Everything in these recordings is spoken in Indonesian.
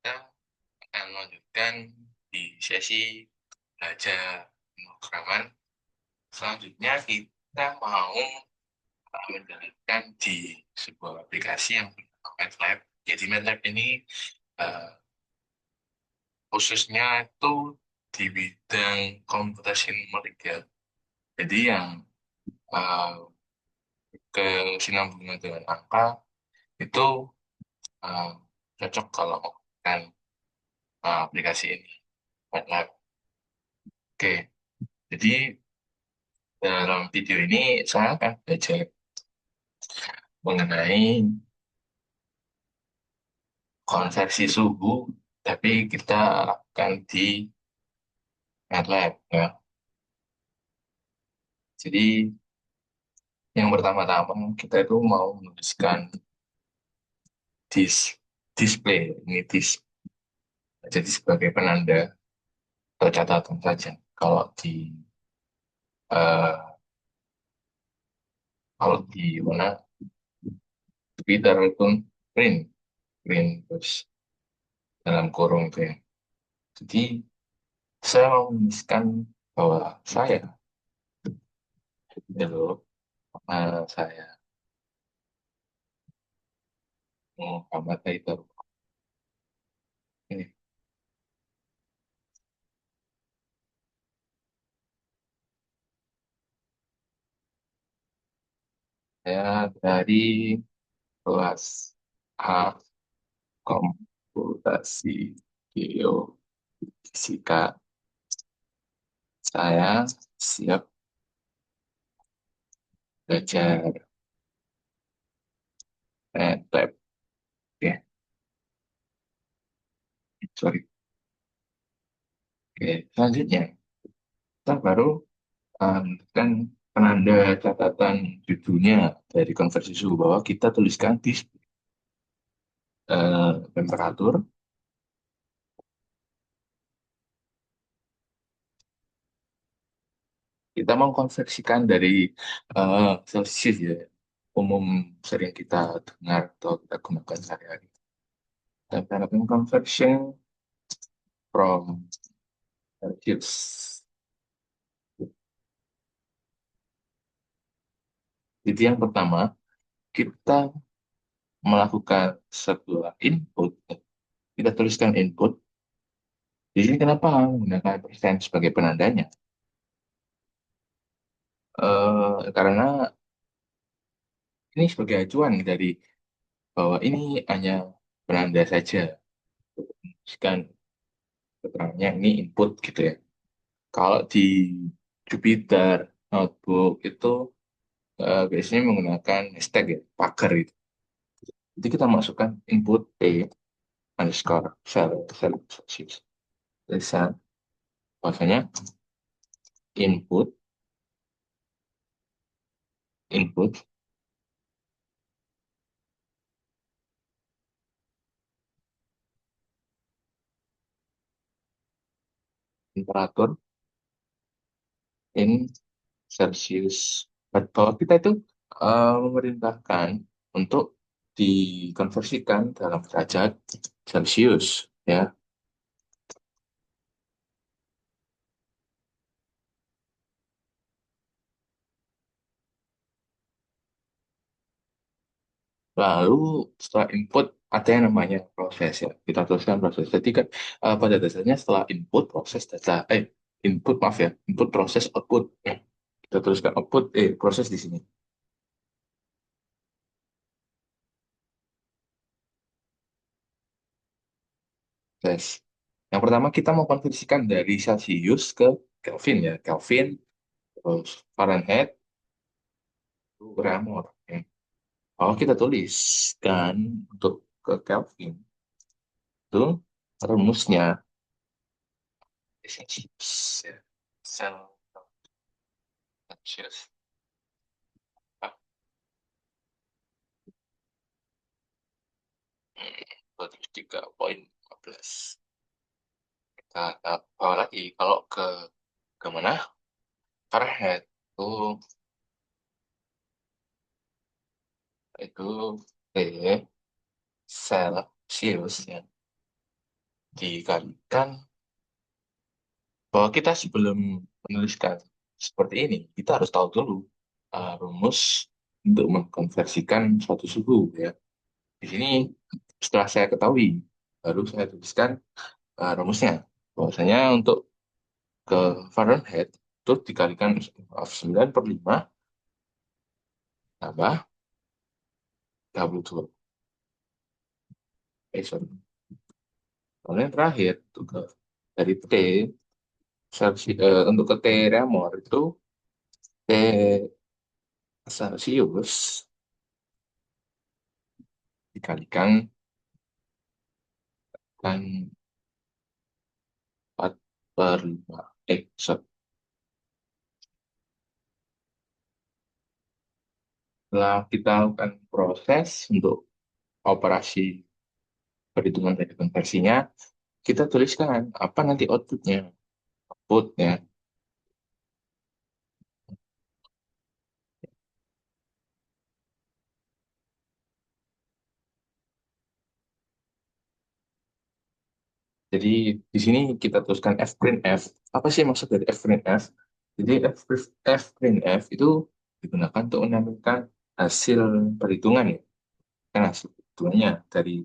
kita akan melanjutkan di sesi belajar pemrograman. Selanjutnya kita mau menjalankan di sebuah aplikasi yang bernama MATLAB. Jadi MATLAB ini eh, khususnya itu di bidang komputasi numerik ya. Jadi yang eh, kesinambungan dengan angka itu eh, cocok kalau menggunakan aplikasi ini, MATLAB. Oke, jadi dalam video ini saya akan belajar mengenai konversi suhu, tapi kita akan di MATLAB ya. Jadi yang pertama-tama kita itu mau menuliskan dis display ini jadi sebagai penanda atau catatan saja. Kalau di eh, kalau di mana Twitter itu print print terus dalam kurung itu ya. Jadi saya mau menuliskan bahwa saya dulu saya Muhammad Haidar ini saya dari kelas A komputasi geofisika. Saya siap belajar lab ya. Sorry. Oke, selanjutnya kita baru kan penanda catatan judulnya dari konversi suhu bahwa kita tuliskan di temperatur. Kita mengkonversikan dari Celsius ya, umum sering kita dengar atau kita gunakan sehari-hari. Temperature conversion from Celsius. Jadi yang pertama, kita melakukan sebuah input. Kita tuliskan input. Di sini kenapa menggunakan persen sebagai penandanya? Karena ini sebagai acuan dari bahwa ini hanya penanda saja. Tuliskan keterangannya ini input gitu ya. Kalau di Jupyter Notebook itu biasanya menggunakan hashtag ya, pagar itu. Jadi kita masukkan input P underscore cell Celsius. Tulisan bahwasanya input temperatur in Celsius. Bahwa kita itu memerintahkan untuk dikonversikan dalam derajat Celsius ya. Lalu setelah input ada yang namanya proses ya. Kita teruskan proses. Jadi kan pada dasarnya setelah input proses data input maaf ya, input proses output. Kita teruskan output proses di sini. Tes. Yang pertama kita mau konversikan dari Celsius ke Kelvin ya. Kelvin terus Fahrenheit itu Reaumur. Ya. Kalau kita tuliskan untuk ke Kelvin itu rumusnya Celsius ya. Celsius. 23,15. Kita bawa lagi kalau ke mana? Fahrenheit itu T Celsius ya. dikalikan bahwa kita sebelum menuliskan seperti ini, kita harus tahu dulu rumus untuk mengkonversikan suatu suhu ya. Di sini setelah saya ketahui, baru saya tuliskan rumusnya. Bahwasanya untuk ke Fahrenheit itu dikalikan 9 per 5 tambah 32. Sorry. Lalu yang terakhir itu ke dari T untuk ke T Reaumur itu T Celsius dikalikan kan 4 per 5. Sorry. Setelah kita lakukan proses untuk operasi perhitungan dari konversinya, kita tuliskan apa nanti outputnya. Outputnya. Jadi di sini kita tuliskan F print F. Apa sih maksud dari F print F? Jadi F print F itu digunakan untuk menampilkan hasil perhitungan ya. Kan hasil perhitungannya dari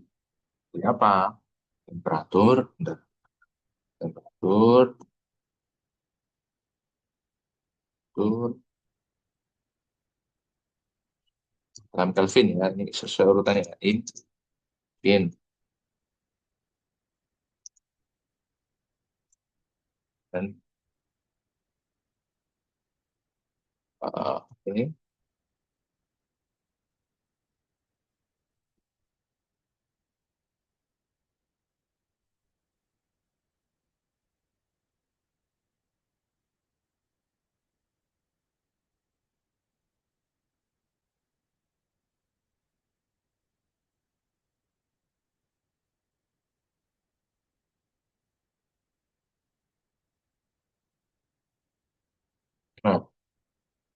apa? Temperatur, bentar. Temperatur, temperatur, dalam Kelvin ya. Ini sesuai urutannya ya. In, Kelvin, dan ini. Nah,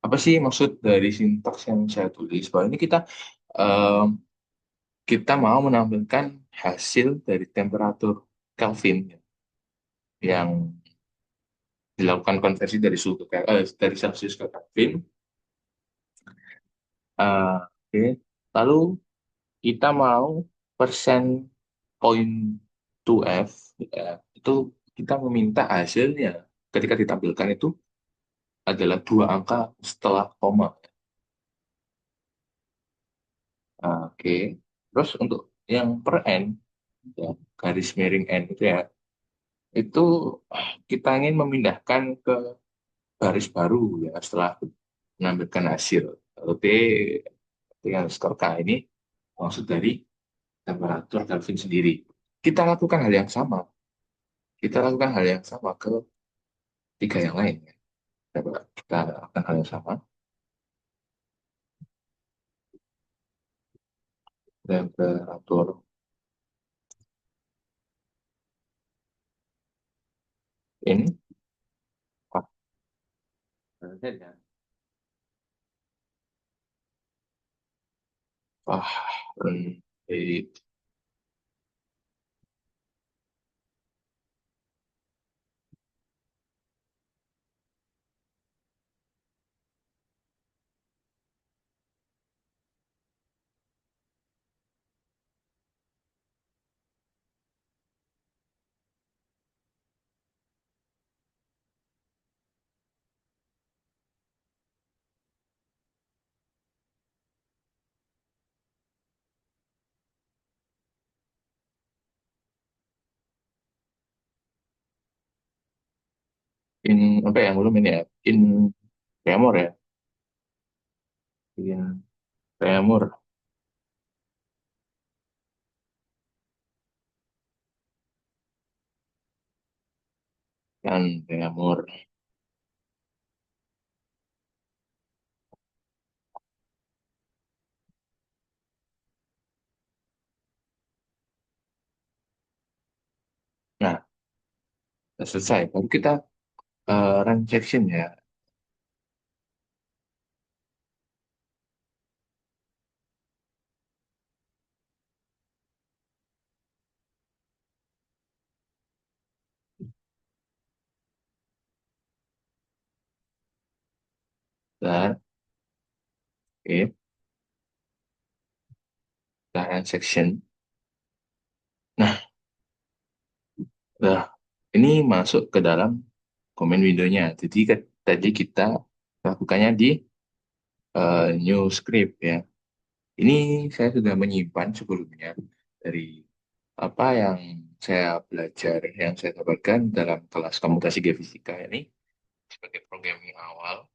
apa sih maksud dari sintaks yang saya tulis? Bahwa ini em, kita mau menampilkan hasil dari temperatur Kelvin ya, yang dilakukan konversi dari dari Celsius ke Kelvin. Oke. Lalu kita mau persen point 2F ya, itu kita meminta hasilnya ketika ditampilkan itu adalah dua angka setelah koma. Oke. Terus untuk yang per n ya, garis miring n itu ya, itu kita ingin memindahkan ke baris baru ya setelah menambahkan hasil. Lalu T dengan skor K ini maksud dari temperatur Kelvin sendiri. Kita lakukan hal yang sama. Kita lakukan hal yang sama ke tiga yang lain. Ya. Coba kita lakukan hal yang sama. Temperatur ini. Wah, ya. Wah, eh, in apa yang belum ini ya? In tremor ya. In tremor kan tremor. Nah, sudah selesai. Baru kita run section ya. dan oke, current section. Nah, nah, ini masuk ke dalam komen window-nya. Jadi tadi kita lakukannya di new script ya. Ini saya sudah menyimpan sebelumnya dari apa yang saya belajar, yang saya dapatkan dalam kelas komputasi geofisika ini sebagai programming awal.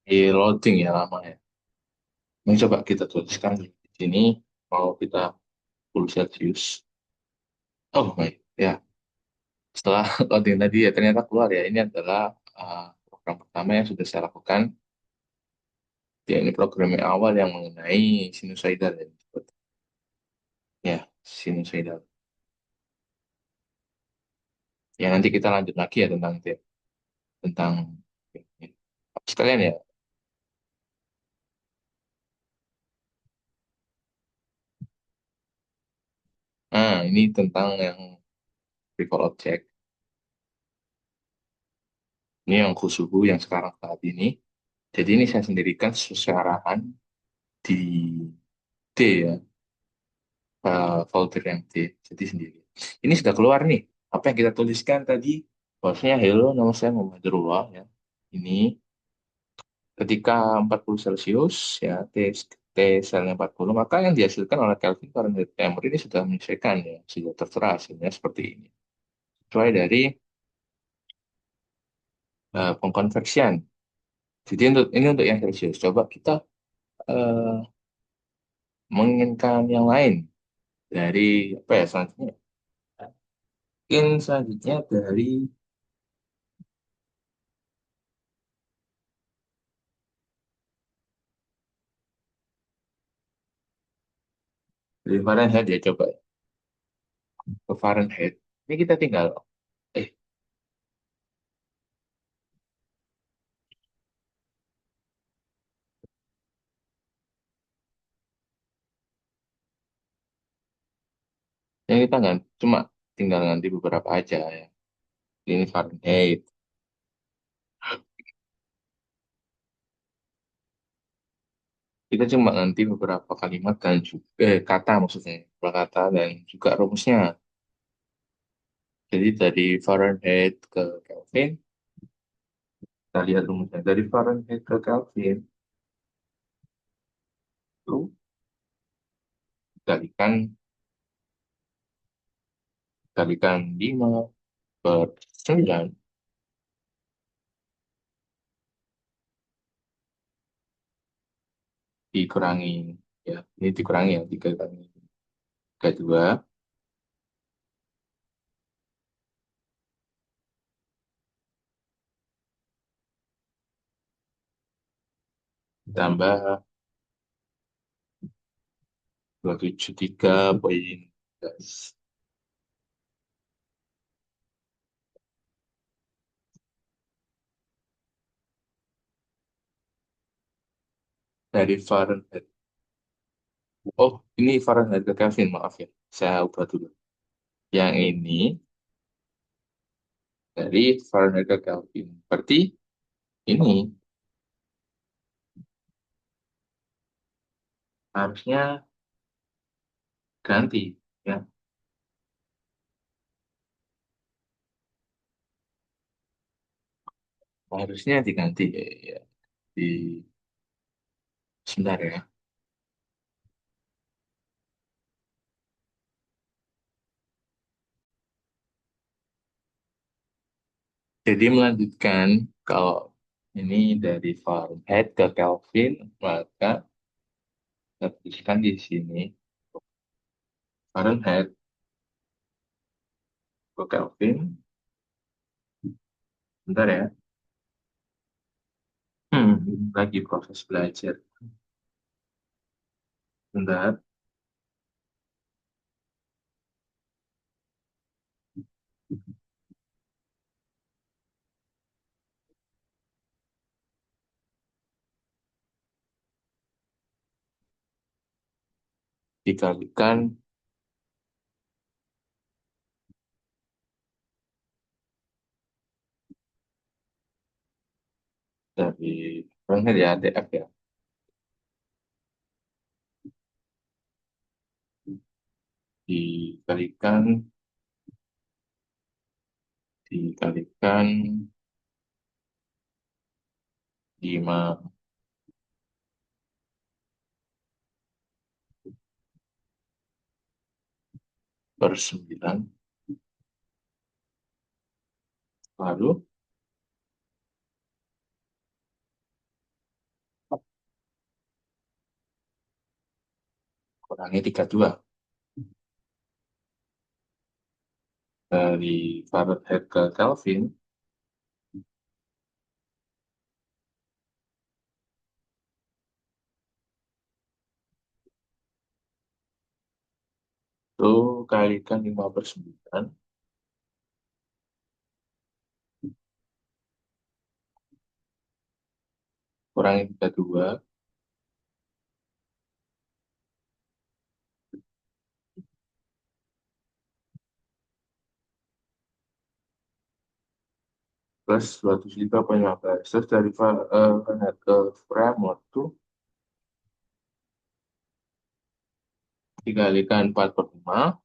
Di loading ya lama ya. Ini coba kita tuliskan di sini mau kita full Celsius. Oh, baik. Ya, setelah loading tadi ya ternyata keluar ya. Ini adalah program pertama yang sudah saya lakukan. Ya, ini programnya awal yang mengenai sinusoidal ya. Ya, sinusoidal. Ya, nanti kita lanjut lagi ya tentang ini. Sekalian ya. Nah, ini tentang yang recall object. Ini yang suhu yang sekarang saat ini. Jadi ini saya sendirikan sesuai arahan di D ya, folder yang D. Jadi sendiri. Ini sudah keluar nih. Apa yang kita tuliskan tadi? Bahwasanya hello, nama saya Muhammad Nurullah ya. Ini ketika 40 Celcius ya, T selnya 40, maka yang dihasilkan oleh Kelvin Fahrenheit Timer ini sudah menyesuaikan ya, sudah tertera hasilnya seperti ini. Sesuai dari pengkonversian. Jadi ini untuk yang Celcius. Coba kita eh, menginginkan yang lain dari apa ya selanjutnya? Mungkin selanjutnya dari Fahrenheit ya coba ke Fahrenheit. Ini kita tinggal eh ini kita nggak cuma tinggal ganti beberapa aja ya. Ini Fahrenheit. Kita cuma ganti beberapa kalimat dan juga kata maksudnya, beberapa kata dan juga rumusnya. Jadi dari Fahrenheit ke Kelvin, kita lihat rumusnya. Dari Fahrenheit ke Kelvin itu dikalikan kalikan 5 per 9 dikurangi ya, ini dikurangi ya 3 kali 32 tambah 273,11 dari Fahrenheit. Oh, ini Fahrenheit ke Kelvin, maaf ya. Saya ubah dulu. Yang ini dari Fahrenheit ke Kelvin. Berarti ini harusnya ganti ya. Harusnya diganti ya. Di sebentar ya. Jadi melanjutkan kalau ini dari Fahrenheit ke Kelvin, maka kita tuliskan di sini Fahrenheit ke Kelvin. Bentar ya. Lagi proses belajar. Bentar, dikalikan dari Fahrenheit ya, DF ya. Dikalikan, dikalikan 5/9. Lalu kurangi 32. Dari Fahrenheit ke Kelvin, itu kalikan 5/9, kurangi 32, plus 205,15. Terus dari Fahrenheit ke Fahrenheit itu dikalikan 4/5,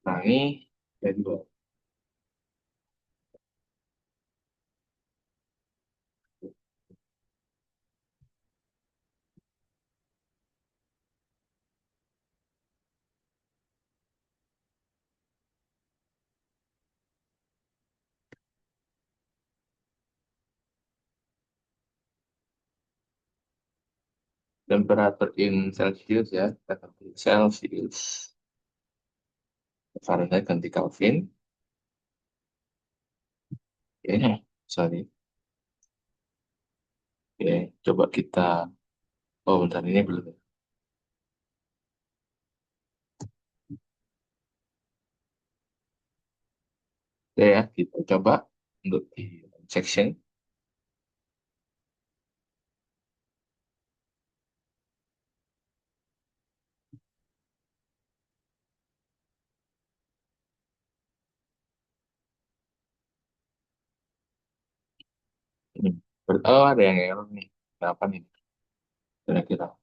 kurangi 32. Temperatur in Celsius ya, temperatur Celsius. Fahrenheit ganti Kelvin. Oke, sorry. Oke, coba kita, oh bentar ini belum ya. Oke ya, kita coba untuk di section. Ini. Oh, ada yang error nih. Kenapa nih? Kira-kira.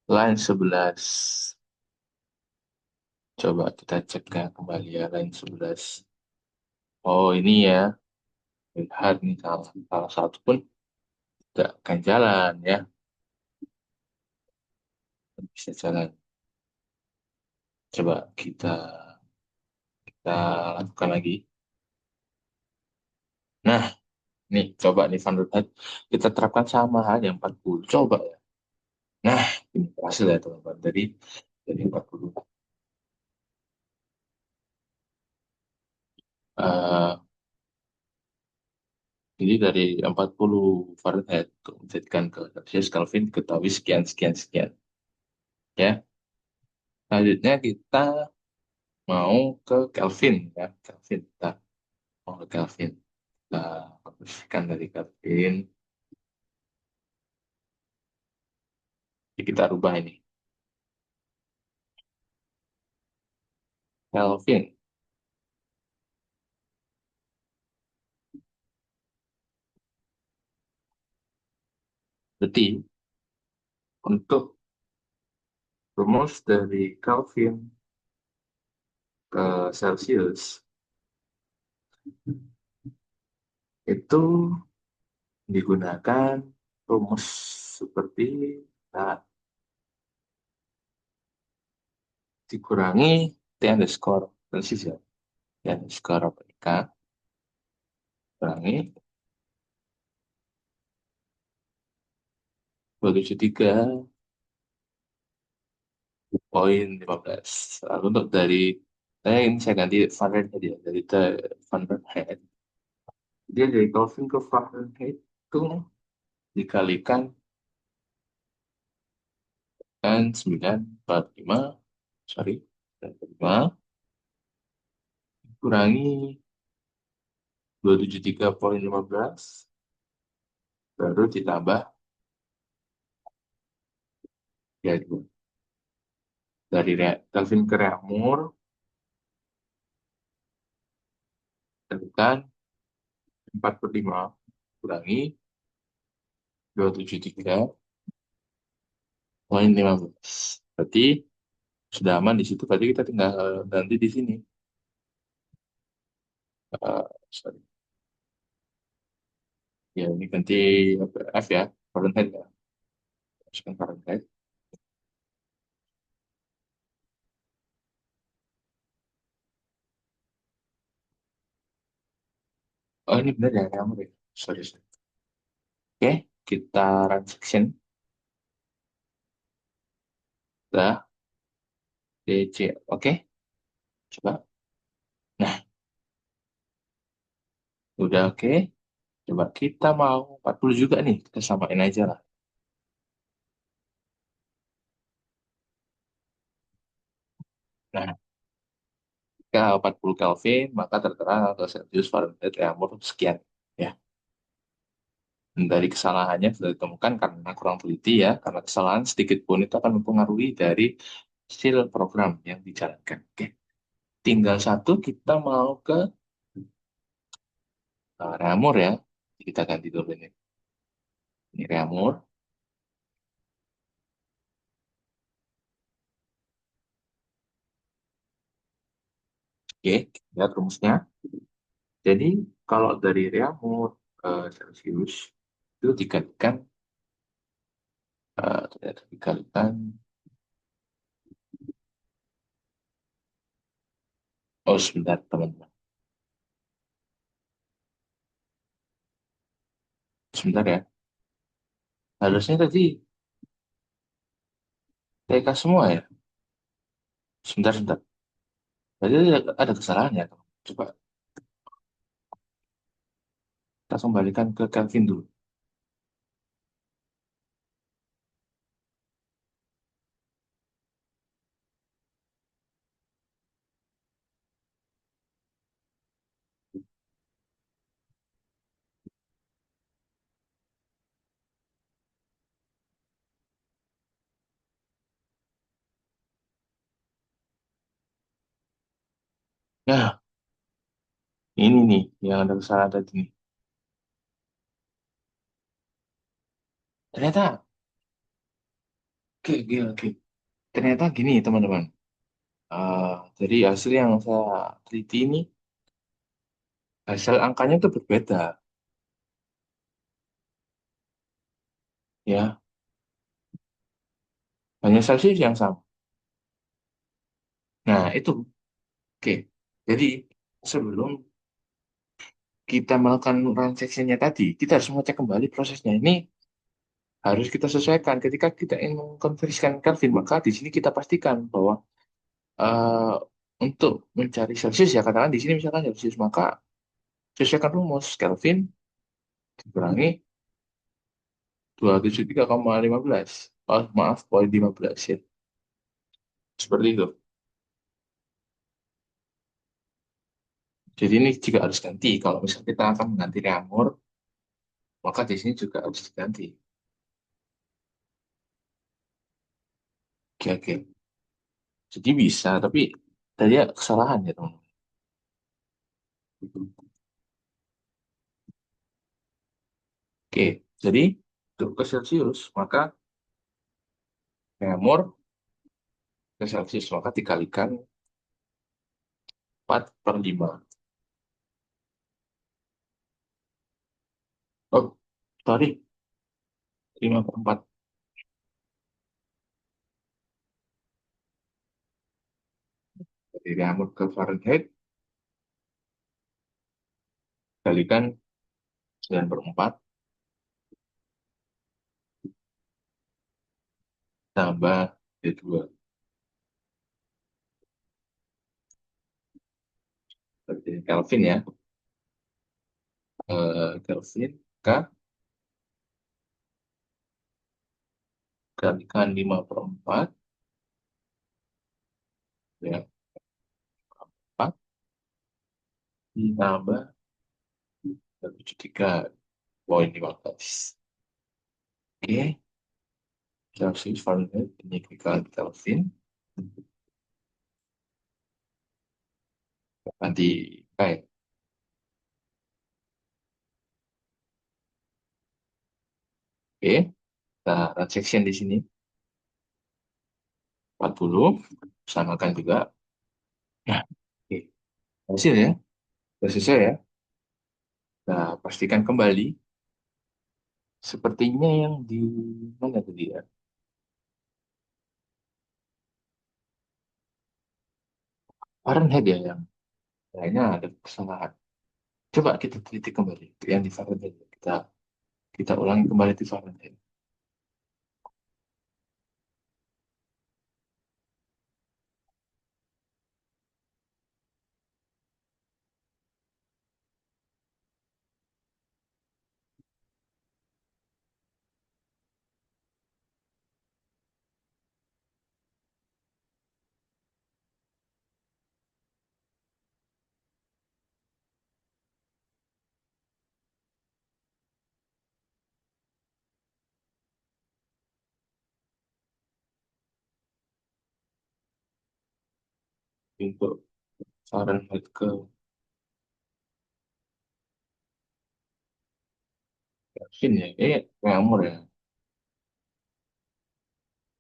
Line 11. Coba kita cek ya kembali ya line 11. Oh, ini ya. Lihat nih salah satu pun tidak akan jalan ya. Bisa jalan. Coba kita lakukan lagi. Nah, nih coba nih Van der Waals. Kita terapkan sama halnya 40. Coba ya. Nah, ini berhasil ya teman-teman. Dari 40. Eh, jadi dari 40 Fahrenheit untuk menjadikan ke Celsius Kelvin ketahui sekian sekian sekian ya. Selanjutnya kita mau ke Kelvin ya. Kelvin kita mau ke Kelvin. Kita konversikan dari Kelvin. Jadi kita rubah ini. Kelvin. Berarti untuk rumus dari Kelvin ke Celsius itu digunakan rumus seperti nah, dikurangi T underscore Celsius ya. T underscore K kurangi 273,15. Lalu untuk dari ini saya ganti Fahrenheit ya dari Fahrenheit. Dia dari Kelvin ke Fahrenheit itu dikalikan dengan 945, sorry, 945 kurangi 273,15, baru ditambah ya dua. Dari Kelvin ke Reaumur, tekan 45 kurangi 273,15. Berarti sudah aman di situ. Berarti kita tinggal ganti di sini. Sorry. Ya, ini ganti apa, F ya, Fahrenheit ya. Masukkan Fahrenheit. Oh, ini benar ya, Reaumur ya. Sorry, sorry. Oke, kita run section. Dah, DC. Oke, coba. Nah, udah oke. Coba kita mau 40 juga nih. Kita samain aja lah. Nah, jika 40 Kelvin, maka tertera atau Celsius Fahrenheit Reaumur sekian. Ya, dan dari kesalahannya sudah ditemukan karena kurang teliti ya. Karena kesalahan sedikit pun itu akan mempengaruhi dari hasil program yang dijalankan. Oke, tinggal satu kita mau ke Reaumur ya. Kita ganti dulu ini. Ini Reaumur. Oke, lihat rumusnya. Jadi kalau dari Reaumur ke Celsius itu dikalikan ternyata dikalikan, oh sebentar teman-teman, sebentar ya, harusnya tadi TK semua ya, sebentar sebentar, berarti ada kesalahan ya teman. Coba kita kembalikan ke Kelvin dulu. Nah, ini nih yang ada kesalahan tadi nih, ternyata oke oke oke, ternyata gini teman-teman. Eh, jadi hasil yang saya teliti ini, hasil angkanya itu berbeda ya, hanya Celsius yang sama. Nah itu oke, jadi sebelum kita melakukan transaksinya tadi, kita harus mengecek kembali prosesnya. Ini harus kita sesuaikan. Ketika kita ingin mengkonversikan Kelvin, maka di sini kita pastikan bahwa eh, untuk mencari Celsius ya, katakan di sini misalkan Celsius, maka sesuaikan rumus Kelvin dikurangi 273,15. Oh, maaf, 0,15 ya. Seperti itu. Jadi ini juga harus ganti. Kalau misalnya kita akan mengganti reamer, maka di sini juga harus diganti. Oke, oke. Jadi bisa, tapi tadi ya kesalahan ya, teman. Oke, jadi untuk ke Celsius, maka reamer ke Celsius, maka dikalikan 4/5. Oh, sorry, 5/4. Dari reamer ke Fahrenheit, kalikan 9/4, tambah D2. Berarti Kelvin ya. Kelvin K. kalikan 5/4, ya, 4, ditambah 73,15. Oke, Celsius Fahrenheit ini dikali Kelvin. Nanti, baik. Oke, kita run section di sini. 40, samakan juga. Nah, oke. Hasil ya, sudah selesai ya. Nah, pastikan kembali. Sepertinya yang di mana tadi ya? Fahrenheit ya yang kayaknya ada kesalahan. Coba kita teliti kembali yang di Fahrenheit. Kita ulangi kembali di Fahrenheit. Untuk Fahrenheit ke Kelvin ya. Ngawur ya.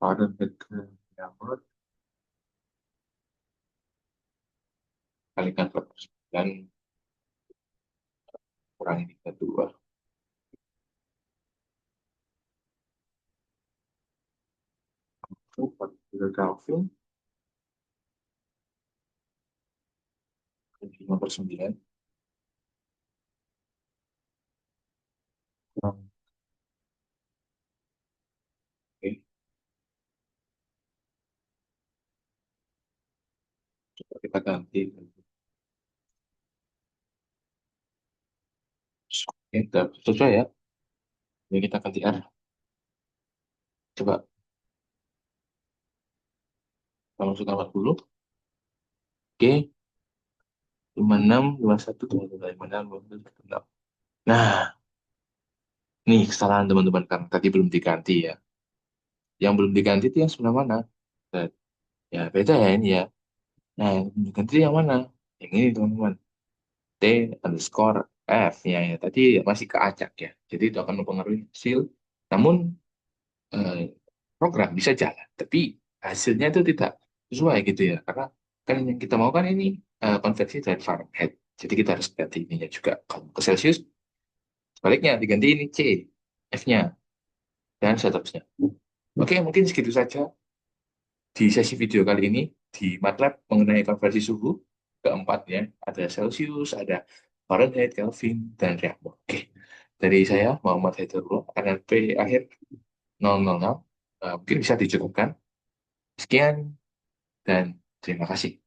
Fahrenheit ke ngawur kalikan 49 kurangi 32. Itu 43 Kelvin 5/9. Kurang. Oke, coba kita ganti. Oke, udah sesuai ya. Jadi kita ganti R. Coba kalau sudah 40. Oke, 56, 21, 26, 26. Nah, nih kesalahan teman-teman karena tadi belum diganti ya. Yang belum diganti itu yang sebelah mana? Nah, ya beda ya ini ya. Nah, yang belum diganti yang mana? Yang ini teman-teman. T underscore F ya, ya. Tadi masih keacak ya. Jadi itu akan mempengaruhi hasil. Namun eh, program bisa jalan, tapi hasilnya itu tidak sesuai gitu ya. Karena kan yang kita mau kan ini konversi dari Fahrenheit. Jadi kita harus ganti ininya juga. Kalau ke Celsius, sebaliknya diganti ini C, F-nya, dan seterusnya. Oke, mungkin segitu saja di sesi video kali ini di MATLAB mengenai konversi suhu keempat ya. Ada Celsius, ada Fahrenheit, Kelvin, dan Reaction. Oke, dari saya Muhammad Haidrullah, NLP akhir 000. Mungkin bisa dicukupkan. Sekian dan terima kasih.